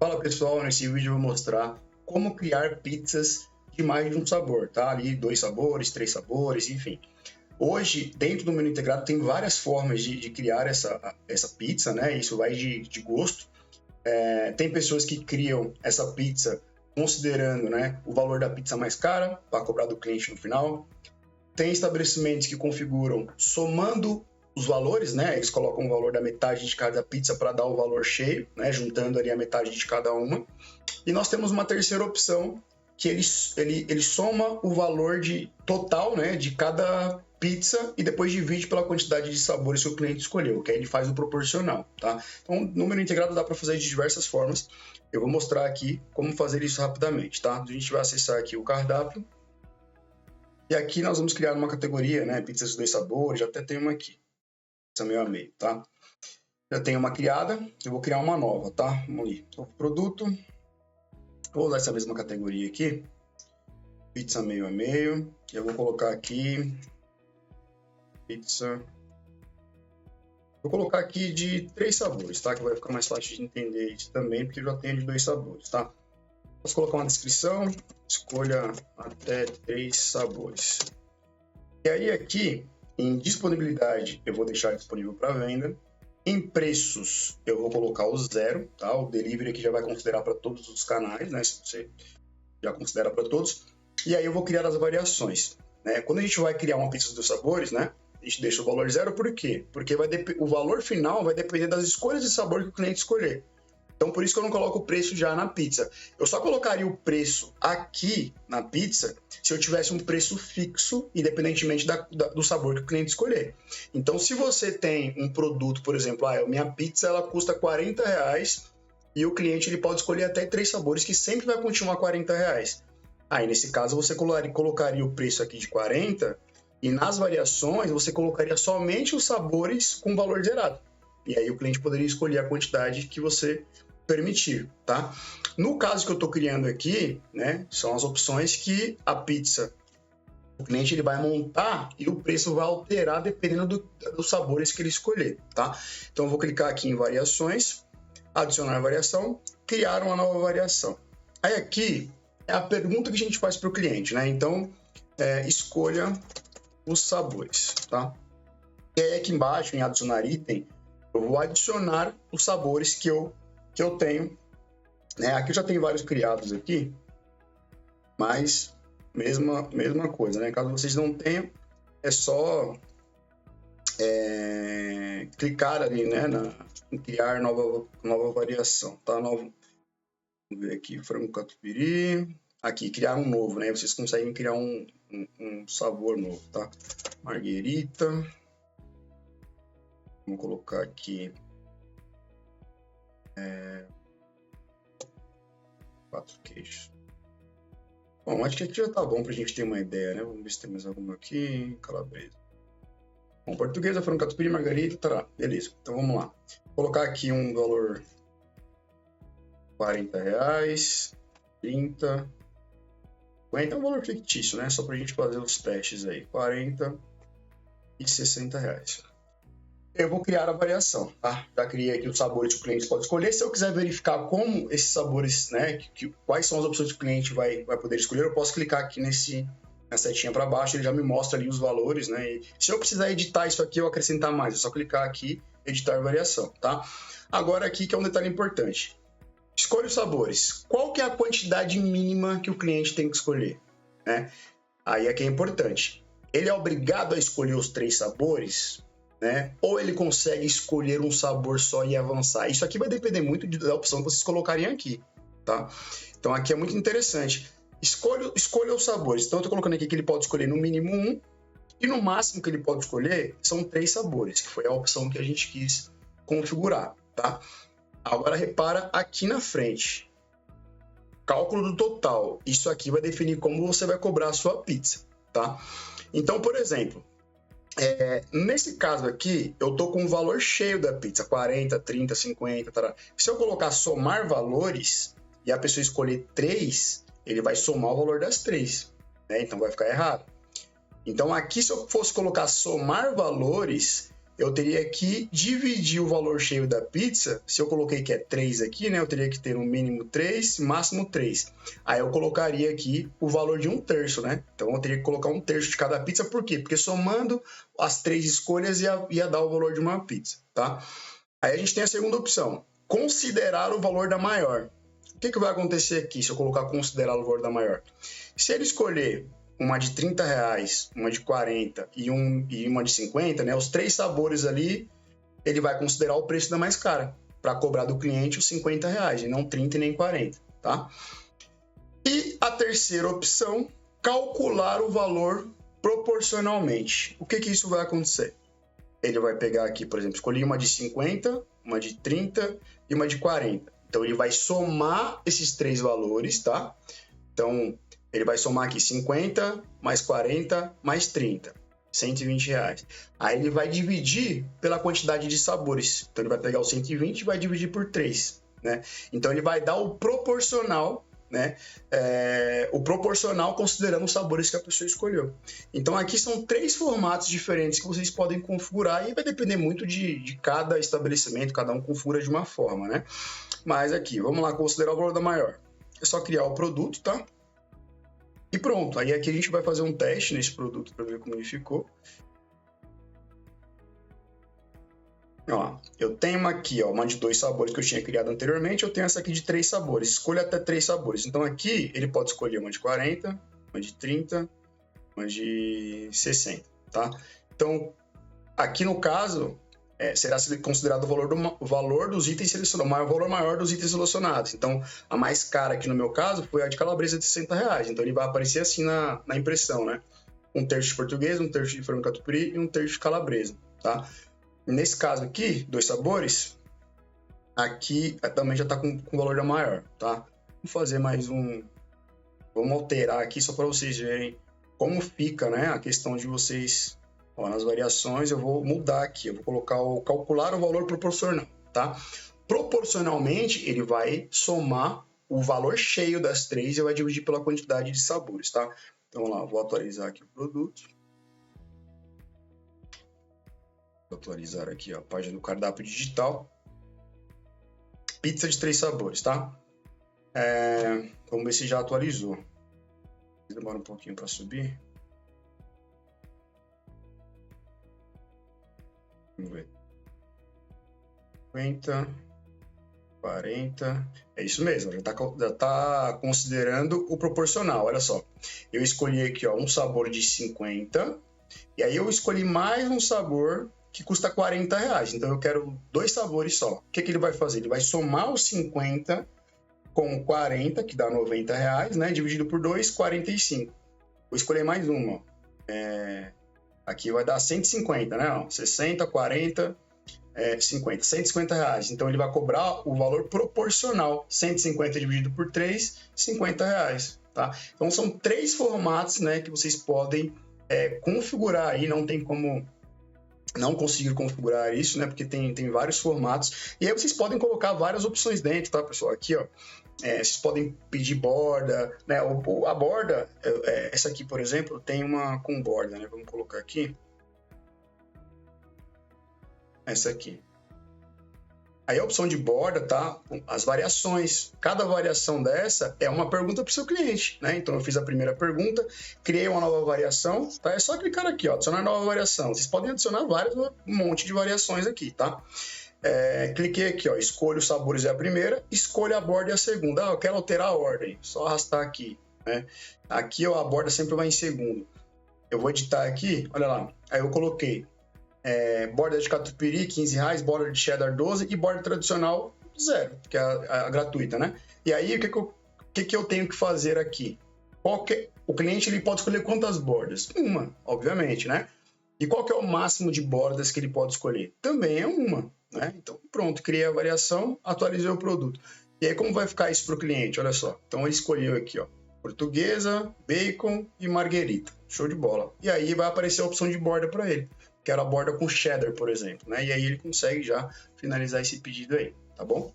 Fala pessoal, nesse vídeo eu vou mostrar como criar pizzas de mais de um sabor, tá? Ali 2 sabores, 3 sabores, enfim. Hoje, dentro do menu integrado, tem várias formas de criar essa pizza, né? Isso vai de gosto. Tem pessoas que criam essa pizza considerando, né, o valor da pizza mais cara, para cobrar do cliente no final. Tem estabelecimentos que configuram somando os valores, né? Eles colocam o valor da metade de cada pizza para dar o valor cheio, né? Juntando ali a metade de cada uma. E nós temos uma terceira opção que ele soma o valor total, né, de cada pizza e depois divide pela quantidade de sabores que o cliente escolheu, que aí ele faz o proporcional, tá? Então, no menu integrado dá para fazer de diversas formas. Eu vou mostrar aqui como fazer isso rapidamente, tá? A gente vai acessar aqui o cardápio. E aqui nós vamos criar uma categoria, né, pizzas de 2 sabores, já até tem uma aqui. Pizza meio a meio, tá? Já tenho uma criada, eu vou criar uma nova, tá? Vamos ali. Novo produto. Vou usar essa mesma categoria aqui. Pizza meio a meio. Eu vou colocar aqui pizza. Vou colocar aqui de 3 sabores, tá? Que vai ficar mais fácil de entender isso também, porque eu já tenho de 2 sabores, tá? Posso colocar uma descrição. Escolha até 3 sabores. E aí aqui, em disponibilidade, eu vou deixar disponível para venda. Em preços, eu vou colocar o 0, tá? O delivery aqui já vai considerar para todos os canais, né? Se você já considera para todos. E aí eu vou criar as variações, né? Quando a gente vai criar uma pizza dos sabores, né? A gente deixa o valor 0, por quê? Porque o valor final vai depender das escolhas de sabor que o cliente escolher. Então, por isso que eu não coloco o preço já na pizza. Eu só colocaria o preço aqui na pizza se eu tivesse um preço fixo, independentemente do sabor que o cliente escolher. Então, se você tem um produto, por exemplo, minha pizza ela custa R$40 e o cliente ele pode escolher até 3 sabores que sempre vai continuar R$40. Aí, nesse caso, você colocaria o preço aqui de 40 e nas variações você colocaria somente os sabores com valor zerado. E aí o cliente poderia escolher a quantidade que você permitir, tá? No caso que eu estou criando aqui, né, são as opções que a pizza, o cliente ele vai montar e o preço vai alterar dependendo dos sabores que ele escolher, tá? Então eu vou clicar aqui em variações, adicionar variação, criar uma nova variação. Aí aqui é a pergunta que a gente faz para o cliente, né? Então escolha os sabores, tá? E aí aqui embaixo em adicionar item, eu vou adicionar os sabores que eu tenho, né? Aqui eu já tenho vários criados aqui, mas mesma coisa, né? Caso vocês não tenham, é só clicar ali, né? Em criar nova variação, tá? Vamos ver aqui, frango catupiry. Aqui, criar um novo, né? Vocês conseguem criar um sabor novo, tá? Marguerita. Vamos colocar aqui 4 queijos. Bom, acho que aqui já tá bom pra gente ter uma ideia, né? Vamos ver se tem mais alguma aqui. Calabresa. Bom, portuguesa, frango catupiry, margarita, tá. Beleza. Então vamos lá. Vou colocar aqui um valor R$40, 30, 50 é um valor fictício, né? Só pra gente fazer os testes aí. 40 e R$60. Eu vou criar a variação, tá? Já criei aqui os sabores que o cliente pode escolher. Se eu quiser verificar como esses sabores, né, quais são as opções que o cliente vai poder escolher, eu posso clicar aqui na setinha para baixo, ele já me mostra ali os valores, né? E se eu precisar editar isso aqui ou acrescentar mais, é só clicar aqui, editar variação, tá? Agora aqui que é um detalhe importante. Escolha os sabores. Qual que é a quantidade mínima que o cliente tem que escolher, né? Aí é que é importante. Ele é obrigado a escolher os 3 sabores, né? Ou ele consegue escolher um sabor só e avançar? Isso aqui vai depender muito da opção que vocês colocariam aqui, tá? Então aqui é muito interessante. Escolha os sabores. Então eu tô colocando aqui que ele pode escolher no mínimo 1 e no máximo que ele pode escolher são 3 sabores, que foi a opção que a gente quis configurar, tá? Agora repara aqui na frente. Cálculo do total. Isso aqui vai definir como você vai cobrar a sua pizza, tá? Então, por exemplo, nesse caso aqui, eu tô com o valor cheio da pizza, 40, 30, 50, tará. Se eu colocar somar valores e a pessoa escolher 3, ele vai somar o valor das 3, né? Então vai ficar errado. Então aqui, se eu fosse colocar somar valores, eu teria que dividir o valor cheio da pizza. Se eu coloquei que é 3 aqui, né? Eu teria que ter no mínimo 3, máximo 3. Aí eu colocaria aqui o valor de 1/3, né? Então eu teria que colocar 1/3 de cada pizza. Por quê? Porque somando as 3 escolhas ia dar o valor de uma pizza, tá? Aí a gente tem a segunda opção. Considerar o valor da maior. O que vai acontecer aqui se eu colocar considerar o valor da maior? Se ele escolher uma de R$30, uma de 40 e uma de 50, né? Os 3 sabores ali, ele vai considerar o preço da mais cara, para cobrar do cliente os R$50, e não 30 e nem 40, tá? E a terceira opção, calcular o valor proporcionalmente. O que isso vai acontecer? Ele vai pegar aqui, por exemplo, escolhi uma de 50, uma de 30 e uma de 40. Então, ele vai somar esses 3 valores, tá? Então, ele vai somar aqui 50 mais 40 mais 30, R$120. Aí ele vai dividir pela quantidade de sabores. Então ele vai pegar o 120 e vai dividir por 3, né? Então ele vai dar o proporcional, né? O proporcional considerando os sabores que a pessoa escolheu. Então aqui são 3 formatos diferentes que vocês podem configurar e vai depender muito de cada estabelecimento, cada um configura de uma forma, né? Mas aqui, vamos lá considerar o valor da maior. É só criar o produto, tá? E pronto, aí aqui a gente vai fazer um teste nesse produto para ver como ele ficou. Ó, eu tenho aqui uma de 2 sabores que eu tinha criado anteriormente, eu tenho essa aqui de 3 sabores. Escolha até 3 sabores. Então aqui ele pode escolher uma de 40, uma de 30, uma de 60, tá? Então aqui no caso será considerado o valor dos itens selecionados, o valor maior dos itens selecionados. Então, a mais cara aqui no meu caso foi a de calabresa de R$60. Então, ele vai aparecer assim na impressão, né? 1/3 de português, 1/3 de frango catupiry e 1/3 de calabresa, tá? Nesse caso aqui, 2 sabores, aqui também já está com o valor da maior, tá? Vamos fazer mais um... Vamos alterar aqui só para vocês verem como fica, né? A questão de vocês... Ó, nas variações eu vou mudar aqui, eu vou colocar calcular o valor proporcional, tá? Proporcionalmente ele vai somar o valor cheio das 3 e vai dividir pela quantidade de sabores, tá? Então vamos lá, vou atualizar aqui o produto. Vou atualizar aqui a página do cardápio digital. Pizza de 3 sabores, tá? Vamos ver se já atualizou. Demora um pouquinho para subir. Vamos ver. 50, 40. É isso mesmo, já tá considerando o proporcional. Olha só. Eu escolhi aqui um sabor de 50. E aí eu escolhi mais um sabor que custa R$40. Então eu quero 2 sabores só. O que ele vai fazer? Ele vai somar os 50 com 40, que dá R$90, né? Dividido por 2, 45. Vou escolher mais uma. Aqui vai dar 150, né? 60, 40, 50. R$150. Então ele vai cobrar o valor proporcional. 150 dividido por 3, R$50, tá? Então são 3 formatos, né, que vocês podem configurar aí. Não tem como não conseguir configurar isso, né? Porque tem vários formatos. E aí vocês podem colocar várias opções dentro, tá, pessoal? Aqui, ó. Vocês podem pedir borda, né? A borda, essa aqui, por exemplo, tem uma com borda, né? Vamos colocar aqui. Essa aqui. Aí a opção de borda, tá? As variações. Cada variação dessa é uma pergunta para o seu cliente, né? Então eu fiz a primeira pergunta, criei uma nova variação, tá? É só clicar aqui, ó, adicionar nova variação. Vocês podem adicionar um monte de variações aqui, tá? Cliquei aqui, ó, escolho os sabores é a primeira, escolho a borda é a segunda. Eu quero alterar a ordem, só arrastar aqui, né? Aqui, ó, a borda sempre vai em segundo. Eu vou editar aqui, olha lá. Aí eu coloquei borda de catupiry, R$15, borda de cheddar 12 e borda tradicional 0, que é a gratuita, né? E aí, o que eu tenho que fazer aqui? O cliente ele pode escolher quantas bordas? Uma, obviamente, né? E qual que é o máximo de bordas que ele pode escolher? Também é uma, né? Então, pronto, criei a variação, atualizei o produto. E aí, como vai ficar isso para o cliente? Olha só. Então, ele escolheu aqui, ó, portuguesa, bacon e marguerita. Show de bola. E aí, vai aparecer a opção de borda para ele. Quero a borda com cheddar, por exemplo, né? E aí ele consegue já finalizar esse pedido aí, tá bom?